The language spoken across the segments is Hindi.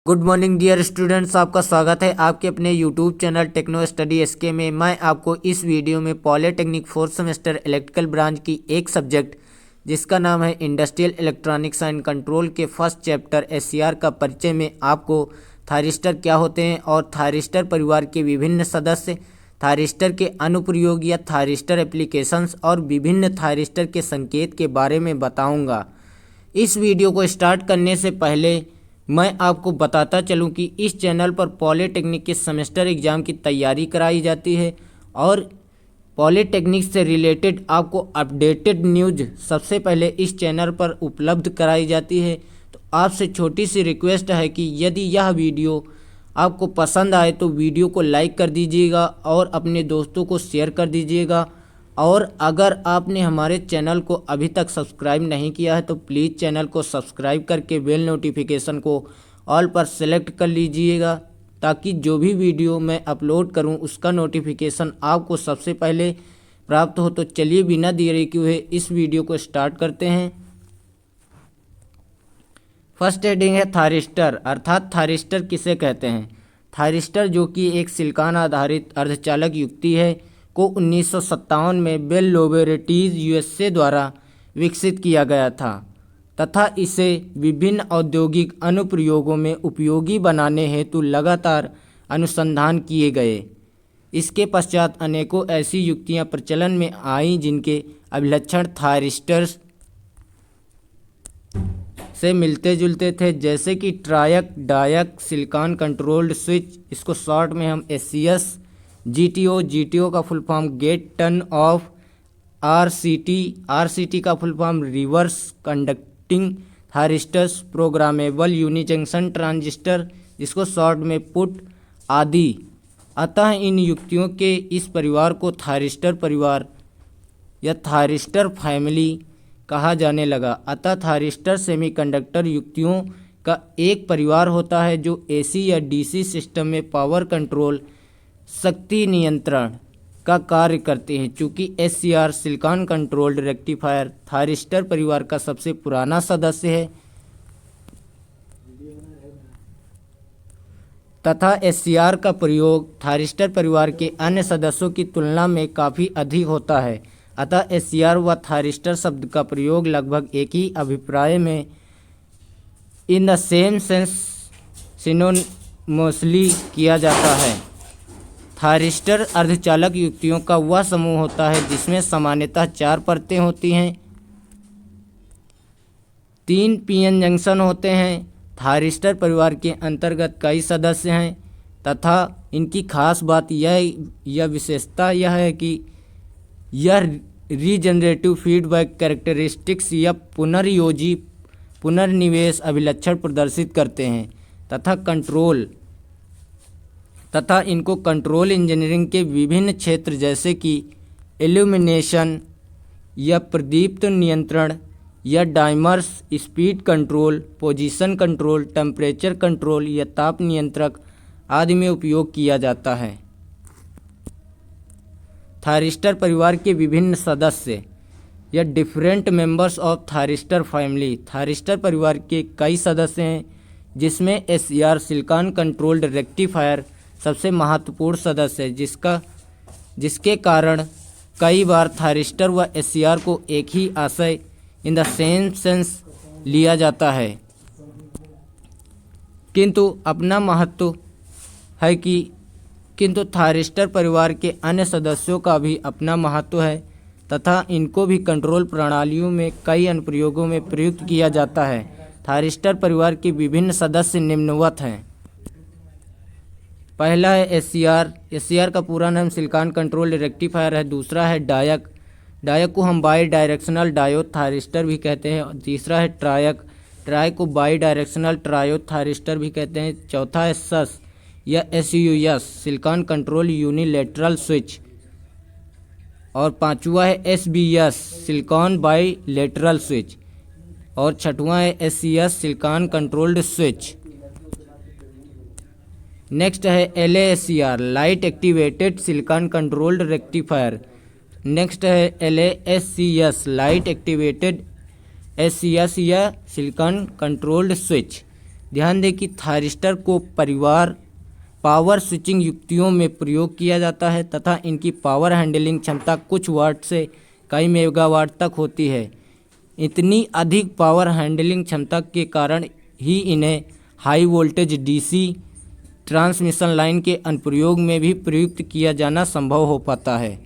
गुड मॉर्निंग डियर स्टूडेंट्स, आपका स्वागत है आपके अपने YouTube channel techno study SK में। मैं आपको इस वीडियो में polytechnic fourth semester electrical branch की एक सब्जेक्ट जिसका नाम है इंडस्ट्रियल इलेक्ट्रॉनिक्स एंड कंट्रोल के फर्स्ट चैप्टर एससीआर का परिचय में आपको थायरिस्टर क्या होते हैं और थायरिस्टर परिवार के विभिन्न सदस्य, थायरिस्टर के अनुप्रयोग या थायरिस्टर एप्लीकेशंस और विभिन्न थायरिस्टर के संकेत के बारे में बताऊँगा। इस वीडियो को स्टार्ट करने से पहले मैं आपको बताता चलूं कि इस चैनल पर पॉलिटेक्निक के सेमेस्टर एग्ज़ाम की तैयारी कराई जाती है और पॉलिटेक्निक से रिलेटेड आपको अपडेटेड न्यूज़ सबसे पहले इस चैनल पर उपलब्ध कराई जाती है। तो आपसे छोटी सी रिक्वेस्ट है कि यदि यह वीडियो आपको पसंद आए तो वीडियो को लाइक कर दीजिएगा और अपने दोस्तों को शेयर कर दीजिएगा। और अगर आपने हमारे चैनल को अभी तक सब्सक्राइब नहीं किया है तो प्लीज़ चैनल को सब्सक्राइब करके बेल नोटिफिकेशन को ऑल पर सेलेक्ट कर लीजिएगा ताकि जो भी वीडियो मैं अपलोड करूं उसका नोटिफिकेशन आपको सबसे पहले प्राप्त हो। तो चलिए बिना देरी किए हुए इस वीडियो को स्टार्ट करते हैं। फर्स्ट हेडिंग है थायरिस्टर, अर्थात थायरिस्टर किसे कहते हैं। थायरिस्टर जो कि एक सिलिकॉन आधारित अर्धचालक युक्ति है को 1957 में बेल लैबोरेटरीज यूएसए द्वारा विकसित किया गया था तथा इसे विभिन्न औद्योगिक अनुप्रयोगों में उपयोगी बनाने हेतु लगातार अनुसंधान किए गए। इसके पश्चात अनेकों ऐसी युक्तियां प्रचलन में आईं जिनके अभिलक्षण थायरिस्टर्स से मिलते जुलते थे, जैसे कि triac, diac, silicon controlled switch, इसको शॉर्ट में हम एससीएस, जीटीओ का full form gate turn off, RCT का full form reverse conducting thyristors, programmable unijunction transistor जिसको शॉर्ट में पुट आदि। अतः इन युक्तियों के इस परिवार को थायरिस्टर परिवार या थायरिस्टर फैमिली कहा जाने लगा। अतः थायरिस्टर सेमीकंडक्टर युक्तियों का एक परिवार होता है जो एसी या डीसी सिस्टम में पावर कंट्रोल, शक्ति नियंत्रण का कार्य करते हैं। चूँकि SCR silicon controlled rectifier thyristor परिवार का सबसे पुराना सदस्य है तथा एससीआर का प्रयोग थायरिस्टर परिवार के अन्य सदस्यों की तुलना में काफ़ी अधिक होता है। अतः एससीआर व थायरिस्टर शब्द का प्रयोग लगभग एक ही अभिप्राय में in the same sense synonymously किया जाता है। थायरिस्टर अर्धचालक युक्तियों का वह समूह होता है जिसमें सामान्यतः 4 परतें होती हैं, 3 पीएन जंक्शन होते हैं। थायरिस्टर परिवार के अंतर्गत कई सदस्य हैं तथा इनकी खास बात यह विशेषता यह है कि यह रीजनरेटिव फीडबैक कैरेक्टरिस्टिक्स या पुनर्योजी पुनर्निवेश अभिलक्षण प्रदर्शित करते हैं तथा इनको कंट्रोल इंजीनियरिंग के विभिन्न क्षेत्र जैसे कि इल्यूमिनेशन या प्रदीप्त नियंत्रण या dimers, speed control, position control, temperature control या ताप नियंत्रक आदि में उपयोग किया जाता है। थायरिस्टर परिवार के विभिन्न सदस्य या different members of thyristor family, thyristor परिवार के कई सदस्य हैं जिसमें एससीआर सिलिकॉन कंट्रोल्ड रेक्टिफायर सबसे महत्वपूर्ण सदस्य है, जिसके कारण कई बार थायरिस्टर व एससीआर को एक ही आशय इन द सेम सेंस लिया जाता है, किंतु थायरिस्टर परिवार के अन्य सदस्यों का भी अपना महत्व है तथा इनको भी कंट्रोल प्रणालियों में कई अनुप्रयोगों में प्रयुक्त किया जाता है। थायरिस्टर परिवार के विभिन्न सदस्य निम्नवत हैं। पहला है एससीआर का पूरा नाम सिलिकॉन कंट्रोल रेक्टिफायर है। दूसरा है डायक को हम बाई डायरेक्शनल डायोड थायरिस्टर भी कहते हैं। तीसरा है ट्रायक को बाई डायरेक्शनल ट्रायोड थायरिस्टर भी कहते हैं। चौथा है सस या SUS silicon control unilateral switch और पांचवा है SBS silicon bilateral switch और छठवां है SCS silicon controlled switch. Next है LASCR light activated silicon controlled rectifier. Next है एलएएससीएस लाइट एक्टिवेटेड एससीएस या सिलिकॉन कंट्रोल्ड स्विच। ध्यान दें कि थायरिस्टर को पावर स्विचिंग युक्तियों में प्रयोग किया जाता है तथा इनकी पावर हैंडलिंग क्षमता कुछ वाट से कई मेगावाट तक होती है। इतनी अधिक पावर हैंडलिंग क्षमता के कारण ही इन्हें high voltage DC transmission line के अनुप्रयोग में भी प्रयुक्त किया जाना संभव हो पाता है।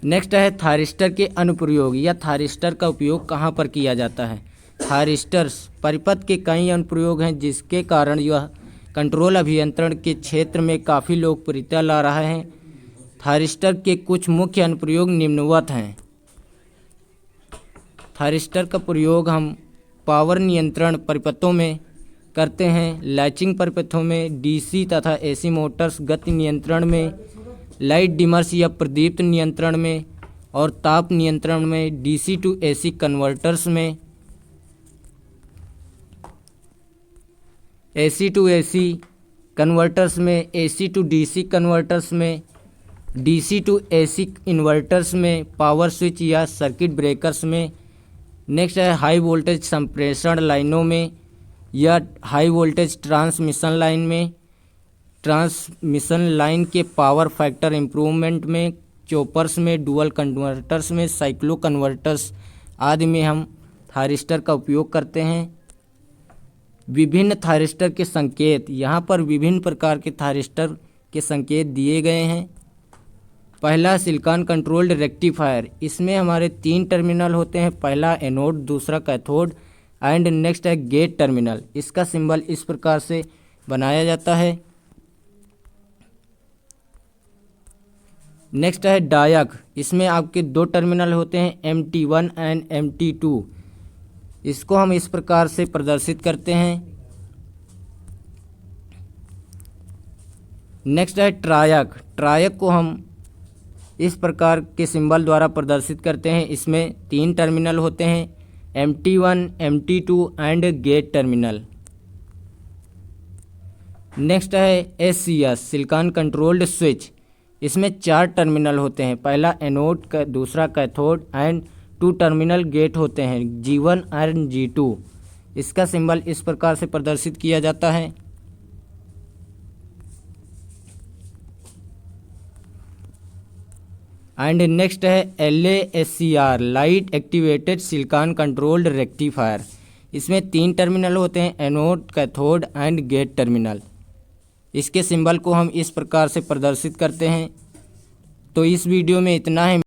नेक्स्ट है थायरिस्टर के अनुप्रयोग या थायरिस्टर का उपयोग कहाँ पर किया जाता है। थायरिस्टर्स परिपथ के कई अनुप्रयोग हैं जिसके कारण यह कंट्रोल अभियंत्रण के क्षेत्र में काफ़ी लोकप्रियता ला रहा है। थायरिस्टर के कुछ मुख्य अनुप्रयोग निम्नवत हैं। थायरिस्टर का प्रयोग हम पावर नियंत्रण परिपथों में करते हैं, लैचिंग परिपथों में, डीसी तथा एसी मोटर्स गति नियंत्रण में, लाइट डिमर्स या प्रदीप्त नियंत्रण में और ताप नियंत्रण में, डीसी टू एसी कन्वर्टर्स में, एसी टू एसी कन्वर्टर्स में, एसी टू डीसी कन्वर्टर्स में, डीसी टू एसी इन्वर्टर्स में, पावर स्विच या सर्किट ब्रेकर्स में। नेक्स्ट है हाई वोल्टेज संप्रेषण लाइनों में या हाई वोल्टेज ट्रांसमिशन लाइन में, ट्रांसमिशन लाइन के पावर फैक्टर इम्प्रूवमेंट में, चॉपर्स में, डुअल कन्वर्टर्स में, साइक्लो कन्वर्टर्स आदि में हम थायरिस्टर का उपयोग करते हैं। विभिन्न थायरिस्टर के संकेत, यहाँ पर विभिन्न प्रकार के थायरिस्टर के संकेत दिए गए हैं। पहला सिलिकॉन कंट्रोल्ड रेक्टिफायर, इसमें हमारे 3 टर्मिनल होते हैं, पहला एनोड, दूसरा कैथोड एंड नेक्स्ट है गेट टर्मिनल। इसका सिंबल इस प्रकार से बनाया जाता है। नेक्स्ट है डायक, इसमें आपके 2 टर्मिनल होते हैं, MT1 एंड MT2। इसको हम इस प्रकार से प्रदर्शित करते हैं। नेक्स्ट है ट्रायक, ट्रायक को हम इस प्रकार के सिंबल द्वारा प्रदर्शित करते हैं। इसमें 3 टर्मिनल होते हैं, MT1, MT2 and gate terminal. Next है SCS सिलिकॉन कंट्रोल्ड स्विच, इसमें 4 टर्मिनल होते हैं, पहला एनोड, दूसरा कैथोड एंड 2 टर्मिनल गेट होते हैं, G1 एंड G2। इसका सिंबल इस प्रकार से प्रदर्शित किया जाता है। एंड नेक्स्ट है LASCR light activated silicon controlled rectifier, इसमें 3 टर्मिनल होते हैं, anode, cathode and gate terminal. इसके सिंबल को हम इस प्रकार से प्रदर्शित करते हैं। तो इस वीडियो में इतना है।